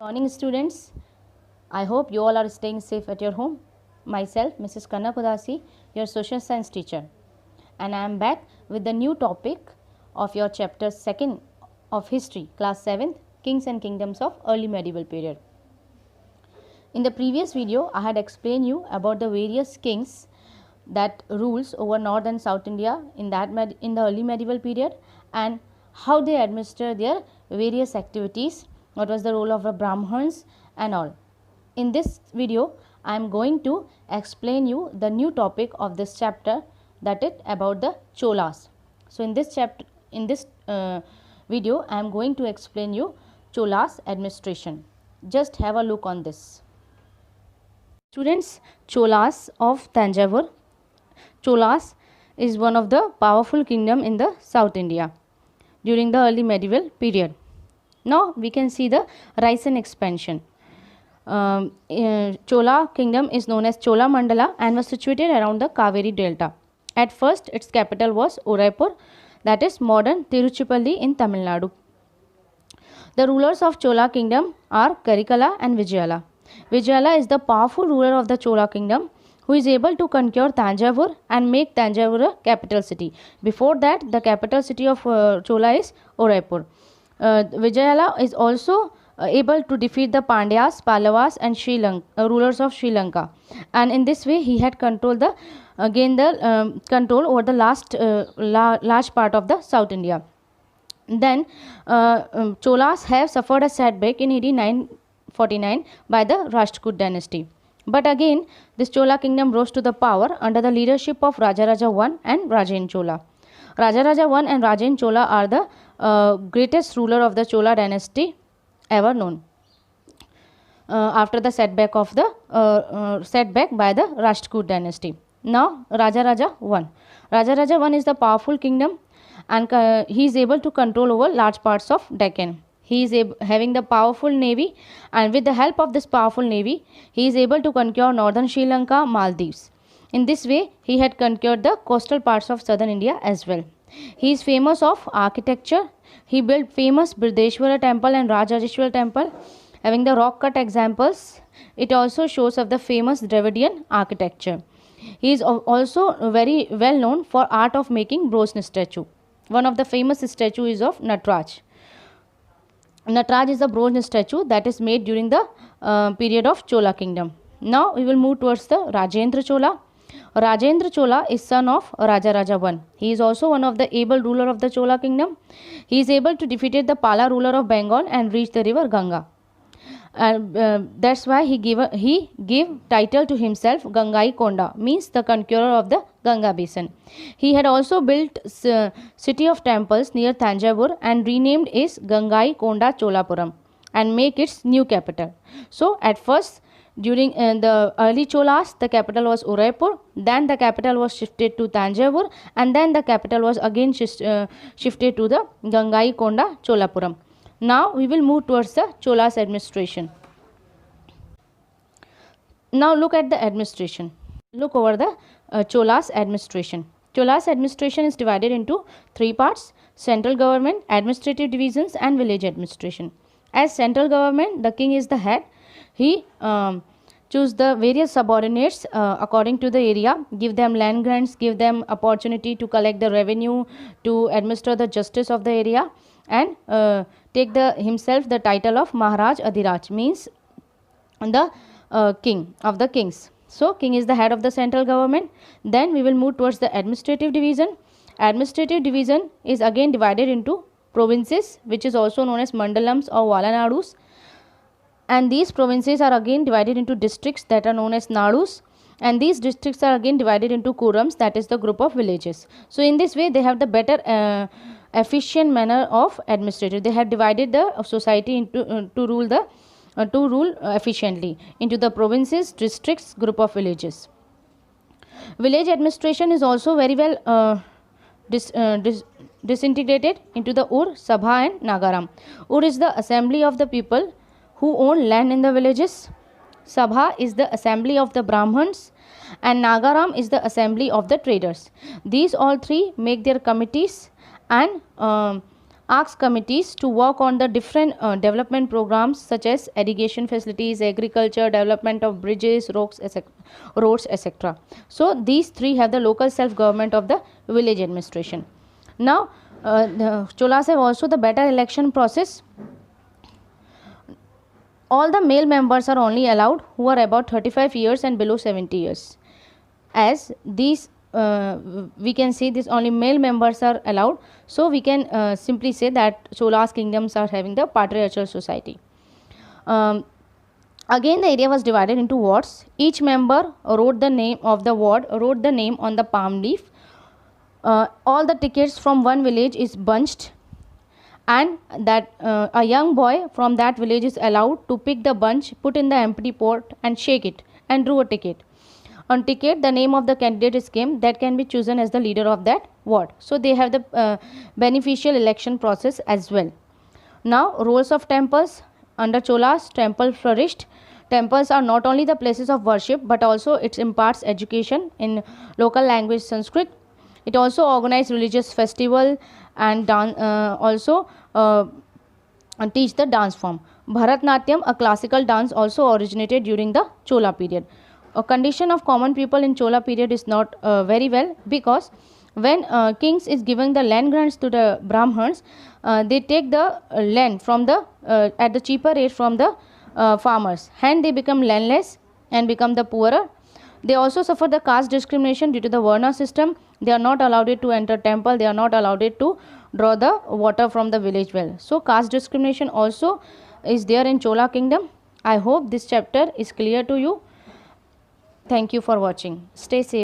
Morning students, I hope you all are staying safe at your home. Myself, Mrs. Kanna Kudasi, your social science teacher, and I am back with the new topic of your chapter 2nd of history, class 7th, Kings and Kingdoms of Early Medieval Period. In the previous video, I had explained you about the various kings that rules over North and South India in the early medieval period and how they administer their various activities, what was the role of the Brahmins and all. In this video, I am going to explain you the new topic of this chapter, that is about the Cholas. So in this video, I am going to explain you Cholas administration. Just have a look on this. Students, Cholas of Tanjavur. Cholas is one of the powerful kingdom in the South India during the early medieval period. Now we can see the rise and expansion. Chola kingdom is known as Chola Mandala and was situated around the Kaveri Delta. At first its capital was Udaipur, that is modern Tiruchirappalli in Tamil Nadu. The rulers of Chola kingdom are Karikala and Vijayala. Vijayala is the powerful ruler of the Chola kingdom who is able to conquer Tanjavur and make Tanjavur a capital city. Before that, the capital city of Chola is Udaipur. Vijayala is also able to defeat the Pandyas, Pallavas and rulers of Sri Lanka, and in this way he had control control over the large part of the South India. Then Cholas have suffered a setback in AD 949 by the Rashtrakuta dynasty. But again, this Chola kingdom rose to the power under the leadership of Rajaraja I and Rajendra Chola. Rajaraja I and Rajendra Chola are the greatest ruler of the Chola dynasty ever known. After the setback by the Rashtrakuta dynasty. Now Rajaraja I. Rajaraja I is the powerful kingdom and he is able to control over large parts of Deccan. He is having the powerful navy, and with the help of this powerful navy, he is able to conquer northern Sri Lanka, Maldives. In this way, he had conquered the coastal parts of southern India as well. He is famous of architecture. He built famous Brideshwara temple and Rajajeshwara temple, having the rock cut examples. It also shows of the famous Dravidian architecture. He is also very well known for art of making bronze statue. One of the famous statue is of Nataraj. Nataraj is a bronze statue that is made during the period of Chola kingdom. Now we will move towards the Rajendra Chola. Rajendra Chola is son of Rajaraja I. He is also one of the able ruler of the Chola kingdom. He is able to defeat the Pala ruler of Bengal and reach the river Ganga. That's why he gave title to himself Gangai Konda, means the conqueror of the Ganga basin. He had also built city of temples near Tanjavur and renamed is Gangai Konda Cholapuram and make its new capital. So at first, during the early Cholas, the capital was Udaipur, then the capital was shifted to Tanjavur, and then the capital was again shifted to the Gangai Konda Cholapuram. Now we will move towards the Cholas administration. Now look at the administration. Look over the Cholas administration. Cholas administration is divided into three parts: central government, administrative divisions and village administration. As central government, the king is the head. He choose the various subordinates according to the area, give them land grants, give them opportunity to collect the revenue, to administer the justice of the area, and take himself the title of Maharaj Adhiraj, means the king of the kings. So king is the head of the central government. Then we will move towards the administrative division. Administrative division is again divided into provinces, which is also known as mandalams or valanadus, and these provinces are again divided into districts that are known as nadus, and these districts are again divided into kurams, that is the group of villages. So in this way they have the better efficient manner of administrative. They have divided the society into to rule efficiently into the provinces, districts, group of villages. Village administration is also very well disintegrated into the Ur, Sabha and Nagaram. Ur is the assembly of the people who own land in the villages. Sabha is the assembly of the Brahmins and Nagaram is the assembly of the traders. These all three make their committees and asked committees to work on the different development programs such as irrigation facilities, agriculture, development of bridges, roads, etc. So these three have the local self-government of the village administration. Now, the Cholas have also the better election process. All the male members are only allowed who are about 35 years and below 70 years. As these we can say this only male members are allowed, so we can simply say that Cholas kingdoms are having the patriarchal society. Again, the area was divided into wards. Each member wrote the name of the ward, wrote the name on the palm leaf. All the tickets from one village is bunched, and that a young boy from that village is allowed to pick the bunch, put in the empty pot and shake it and drew a ticket. On ticket, the name of the candidate is came that can be chosen as the leader of that ward. So they have the beneficial election process as well. Now, roles of temples. Under Cholas, temple flourished. Temples are not only the places of worship, but also it imparts education in local language Sanskrit. It also organized religious festival and teach the dance form. Bharatnatyam, a classical dance, also originated during the Chola period. A condition of common people in Chola period is not very well, because when kings is giving the land grants to the Brahmins, they take the land from the at the cheaper rate from the farmers, and they become landless and become the poorer. They also suffer the caste discrimination due to the Varna system. They are not allowed it to enter temple. They are not allowed it to draw the water from the village well. So caste discrimination also is there in Chola kingdom. I hope this chapter is clear to you. Thank you for watching. Stay safe.